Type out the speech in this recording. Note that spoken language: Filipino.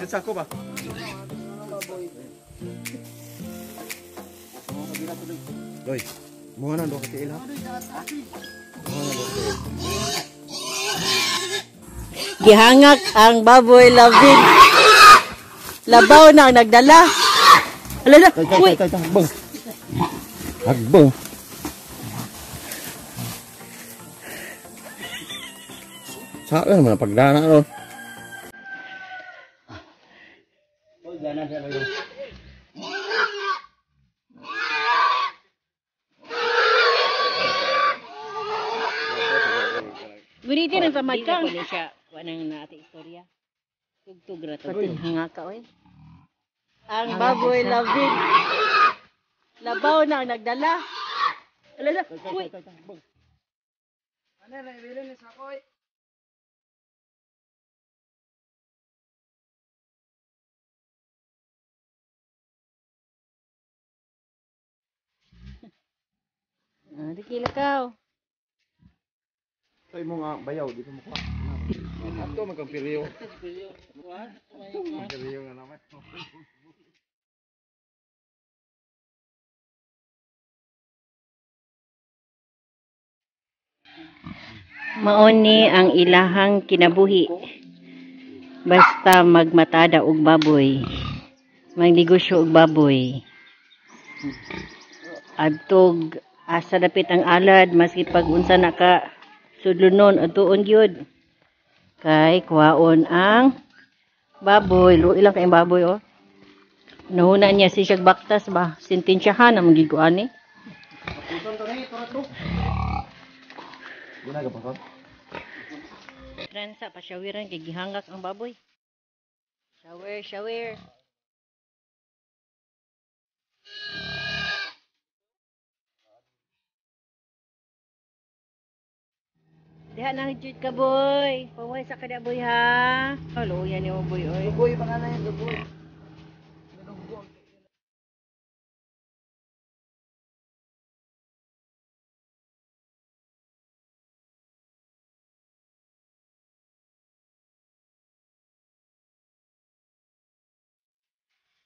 Sa ako ba? Loy, mga nang do ka tiil ha? Gihangak ang baboy labing. Labaw na ang nagdala. Ala na. Uy. Hagbong. Hagbong. Saan naman ang pagdana ron? Gunitin ang samad ka. Hindi siya. Wanang natin istorya. Tugtug na to. Hanga ka, oy. Ang baboy labing. Labaw na ang nagdala. Ala na. Uy. Ano na ibilin ni Sakoy? Dikila ka. Sa imo nga bayaw, di pa mo kuha. Ato magkampiliyo. Magkampiliyo nga naman. Mauni ang ilahang kinabuhi. Basta magmatada og baboy. Magnegosyo og baboy. Adtog asa dapit ang alad maski pag unsa na ka sudlunon adtuon gyud. Kay kuhaon ang baboy, luoy lang kay baboy oh. Nahuna niya si siyag baktas ba, sintensyahan ang giguan ni. Ginaga pa kon. Transa pa shawiran kay gihangak ang baboy. Shower. Diha nang jud ka boy. Paway sa kada boy ha. Halo yan ni boy oy. Boy, pangalan yan, boy.